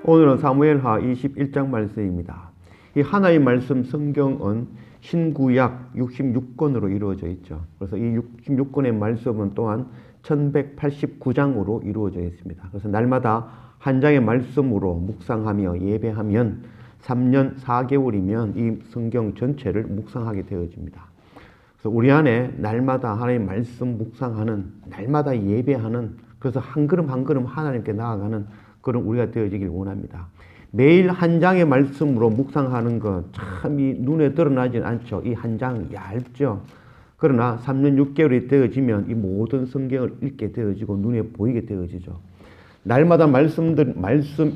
오늘은 사무엘하 21장 말씀입니다. 이 하나의 말씀 성경은 신구약 66권으로 이루어져 있죠. 그래서 이 66권의 말씀은 또한 1189장으로 이루어져 있습니다. 그래서 날마다 한 장의 말씀으로 묵상하며 예배하면 3년 4개월이면 이 성경 전체를 묵상하게 되어집니다. 그래서 우리 안에 날마다 하나님의 말씀 묵상하는, 날마다 예배하는, 그래서 한 걸음 한 걸음 하나님께 나아가는 그런 우리가 되어지길 원합니다. 매일 한 장의 말씀으로 묵상하는 것 참 이 눈에 드러나진 않죠. 이 한 장 얇죠. 그러나 3년 6개월이 되어지면 이 모든 성경을 읽게 되어지고 눈에 보이게 되어지죠. 날마다 말씀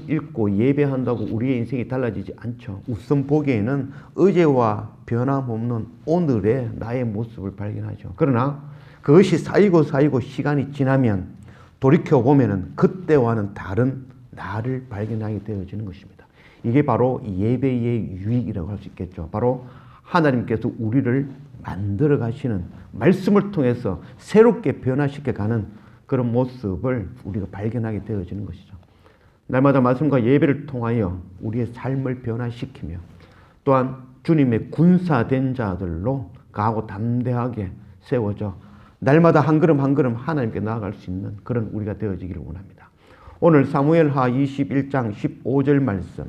읽고 예배한다고 우리의 인생이 달라지지 않죠. 우선 보기에는 어제와 변함없는 오늘의 나의 모습을 발견하죠. 그러나 그것이 쌓이고 시간이 지나면 돌이켜보면 그때와는 다른 나를 발견하게 되어지는 것입니다. 이게 바로 예배의 유익이라고 할 수 있겠죠. 바로 하나님께서 우리를 만들어 가시는 말씀을 통해서 새롭게 변화시켜가는 그런 모습을 우리가 발견하게 되어지는 것이죠. 날마다 말씀과 예배를 통하여 우리의 삶을 변화시키며 또한 주님의 군사된 자들로 강하고 담대하게 세워져 날마다 한 걸음 한 걸음 하나님께 나아갈 수 있는 그런 우리가 되어지기를 원합니다. 오늘 사무엘하 21장 15절 말씀.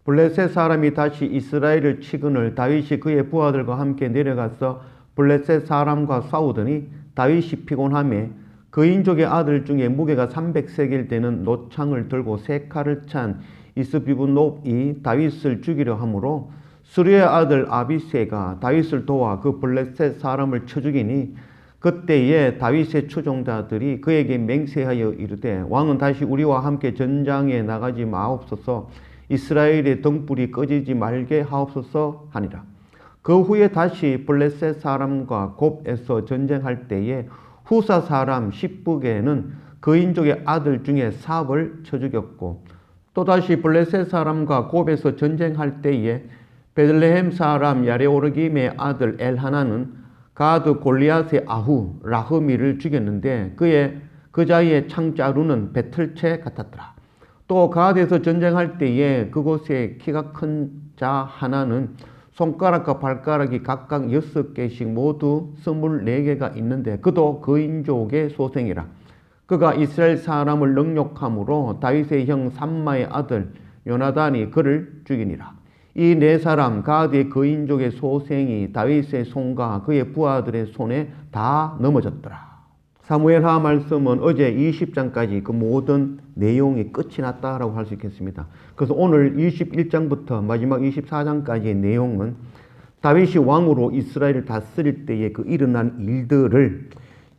블레셋 사람이 다시 이스라엘을 치거늘 다윗이 그의 부하들과 함께 내려가서 블레셋 사람과 싸우더니 다윗이 피곤하매 그인족의 아들 중에 무게가 300세겔 되는 노창을 들고 세 칼을 찬 이스비브노이 다윗을 죽이려 하므로 스루의 아들 아비새가 다윗을 도와 그 블레셋 사람을 쳐 죽이니 그때에 다윗의 추종자들이 그에게 맹세하여 이르되 왕은 다시 우리와 함께 전장에 나가지 마옵소서 이스라엘의 등불이 꺼지지 말게 하옵소서 하니라. 그 후에 다시 블레셋 사람과 곱에서 전쟁할 때에 후사 사람 십북에는 그인족의 아들 중에 삽을 쳐 죽였고 또다시 블레셋 사람과 곱에서 전쟁할 때에 베들레헴 사람 야레오르김의 아들 엘하나는 가드 골리앗의 아후 라흐미를 죽였는데 그 자의 창자루는 배틀채 같았더라. 또 가드에서 전쟁할 때에 그곳에 키가 큰 자 하나는 손가락과 발가락이 각각 6개씩 모두 24개가 있는데 그도 그인족의 소생이라. 그가 이스라엘 사람을 능욕함으로 다윗의 형 삼마의 아들 요나단이 그를 죽이니라. 이 네 사람 가드의 그인족의 소생이 다윗의 손과 그의 부하들의 손에 다 넘어졌더라. 사무엘하 말씀은 어제 20장까지 그 모든 내용이 끝이 났다라고 할 수 있겠습니다. 그래서 오늘 21장부터 마지막 24장까지의 내용은 다윗이 왕으로 이스라엘을 다스릴 때에 그 일어난 일들을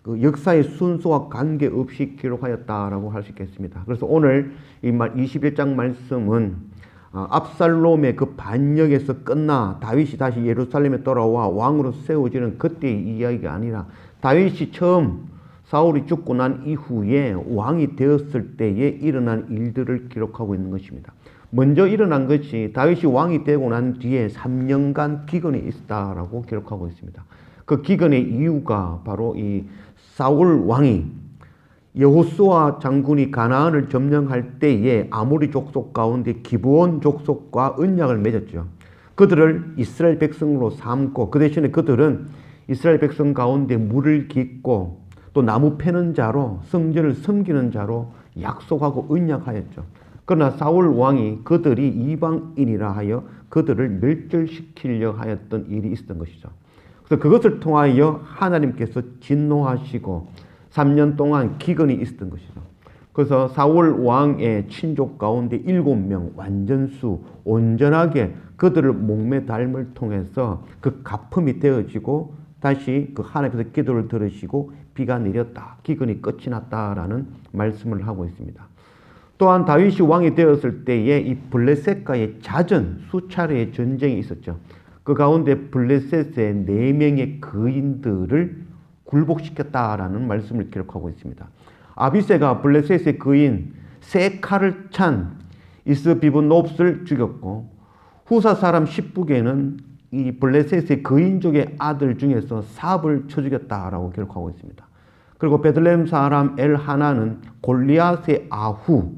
그 역사의 순서와 관계없이 기록하였다라고 할 수 있겠습니다. 그래서 오늘 이 21장 말씀은 압살롬의 그 반역에서 끝나 다윗이 다시 예루살렘에 돌아와 왕으로 세워지는 그때의 이야기가 아니라 다윗이 처음 사울이 죽고 난 이후에 왕이 되었을 때에 일어난 일들을 기록하고 있는 것입니다. 먼저 일어난 것이 다윗이 왕이 되고 난 뒤에 3년간 기근이 있었다라고 기록하고 있습니다. 그 기근의 이유가 바로 이 사울 왕이 여호수아 장군이 가나안을 점령할 때에 아모리 족속 가운데 기브온 족속과 언약을 맺었죠. 그들을 이스라엘 백성으로 삼고 그 대신에 그들은 이스라엘 백성 가운데 물을 깃고 또 나무 패는 자로 성전을 섬기는 자로 약속하고 언약하였죠. 그러나 사울 왕이 그들이 이방인이라 하여 그들을 멸절시키려 하였던 일이 있었던 것이죠. 그래서 그것을 통하여 하나님께서 진노하시고 3년 동안 기근이 있었던 것이죠. 그래서 사울 왕의 친족 가운데 7명 완전수 온전하게 그들을 목매달음을 통해서 그 가품이 되어지고 다시 그 하나님께서 기도를 들으시고 비가 내렸다. 기근이 끝이 났다라는 말씀을 하고 있습니다. 또한 다윗이 왕이 되었을 때에 이 블레셋과의 잦은 수차례의 전쟁이 있었죠. 그 가운데 블레셋의 4명의 거인들을 굴복시켰다라는 말씀을 기록하고 있습니다. 아비새가 블레셋의 거인 세 칼을 찬 이스비브노스를 죽였고 후사 사람 십북에는 이 블레셋의 거인족의 아들 중에서 삽을 쳐 죽였다라고 기록하고 있습니다. 그리고 베들레헴 사람 엘하나는 골리앗의 아후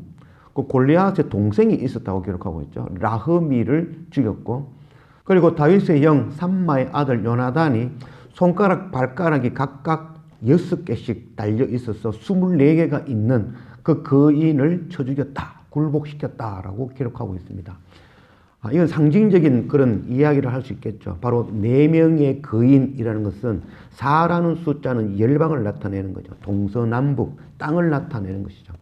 그 골리앗의 동생이 있었다고 기록하고 있죠. 라흐미를 죽였고, 그리고 다윗의 형 삼마의 아들 요나단이 손가락 발가락이 각각 6개씩 달려 있어서 24개가 있는 그 거인을 쳐 죽였다, 굴복시켰다라고 기록하고 있습니다. 이건 상징적인 그런 이야기를 할 수 있겠죠. 바로 4명의 거인이라는 것은 4라는 숫자는 열방을 나타내는 거죠. 동서남북 땅을 나타내는 것이죠.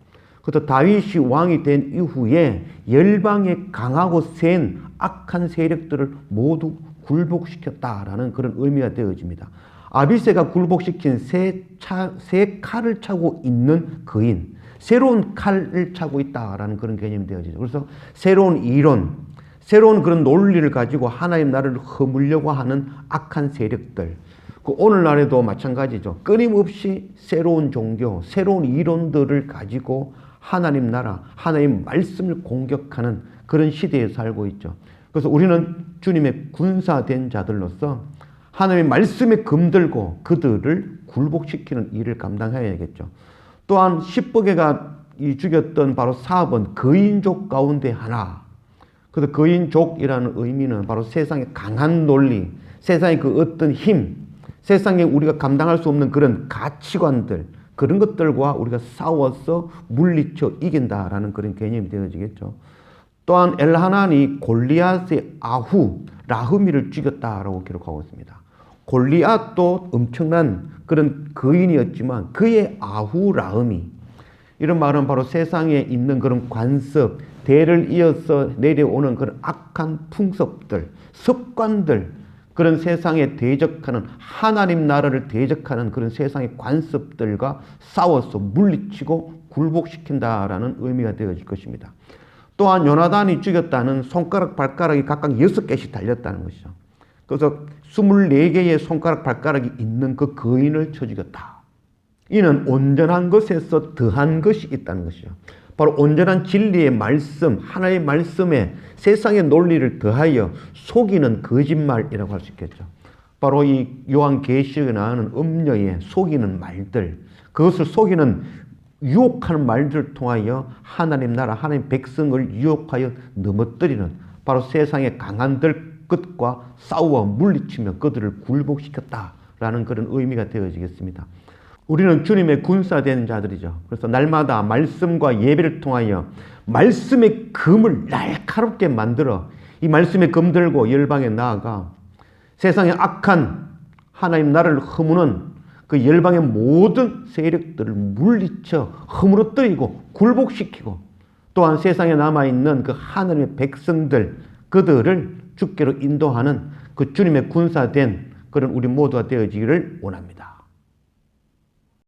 그래서 다윗이 왕이 된 이후에 열방의 강하고 센 악한 세력들을 모두 굴복시켰다라는 그런 의미가 되어집니다. 아비새가 굴복시킨 새 칼을 차고 있는 거인, 새로운 칼을 차고 있다라는 그런 개념이 되어지죠. 그래서 새로운 이론, 새로운 그런 논리를 가지고 하나님 나라를 허물려고 하는 악한 세력들, 그 오늘날에도 마찬가지죠. 끊임없이 새로운 종교, 새로운 이론들을 가지고 하나님 나라, 하나님 말씀을 공격하는 그런 시대에 살고 있죠. 그래서 우리는 주님의 군사된 자들로서 하나님의 말씀에 금들고 그들을 굴복시키는 일을 감당해야겠죠. 또한 10부개가 죽였던 바로 사업은 거인족 가운데 하나. 그래서 거인족이라는 의미는 바로 세상의 강한 논리, 세상의 그 어떤 힘, 세상에 우리가 감당할 수 없는 그런 가치관들, 그런 것들과 우리가 싸워서 물리쳐 이긴다라는 그런 개념이 되어지겠죠. 또한 엘하난이 골리앗의 아후 라흐미를 죽였다라고 기록하고 있습니다. 골리앗도 엄청난 그런 거인이었지만 그의 아후 라흐미, 이런 말은 바로 세상에 있는 그런 관습, 대를 이어서 내려오는 그런 악한 풍습들, 습관들, 그런 세상에 대적하는, 하나님 나라를 대적하는 그런 세상의 관습들과 싸워서 물리치고 굴복시킨다라는 의미가 되어질 것입니다. 또한 요나단이 죽였다는 손가락 발가락이 각각 6개씩 달렸다는 것이죠. 그래서 24개의 손가락 발가락이 있는 그 거인을 쳐 죽였다. 이는 온전한 것에서 더한 것이 있다는 것이죠. 바로 온전한 진리의 말씀, 하나의 말씀에 세상의 논리를 더하여 속이는 거짓말이라고 할 수 있겠죠. 바로 이 요한계시록에 나오는 음녀의 속이는 말들, 그것을 속이는 유혹하는 말들을 통하여 하나님 나라, 하나님 백성을 유혹하여 넘어뜨리는, 바로 세상의 강한들 끝과 싸워 물리치며 그들을 굴복시켰다라는 그런 의미가 되어지겠습니다. 우리는 주님의 군사된 자들이죠. 그래서 날마다 말씀과 예배를 통하여 말씀의 검을 날카롭게 만들어 이 말씀의 검 들고 열방에 나아가 세상의 악한 하나님 나라를 허무는 그 열방의 모든 세력들을 물리쳐 허물어뜨리고 굴복시키고, 또한 세상에 남아있는 그 하나님의 백성들, 그들을 주께로 인도하는 그 주님의 군사된 그런 우리 모두가 되어지기를 원합니다.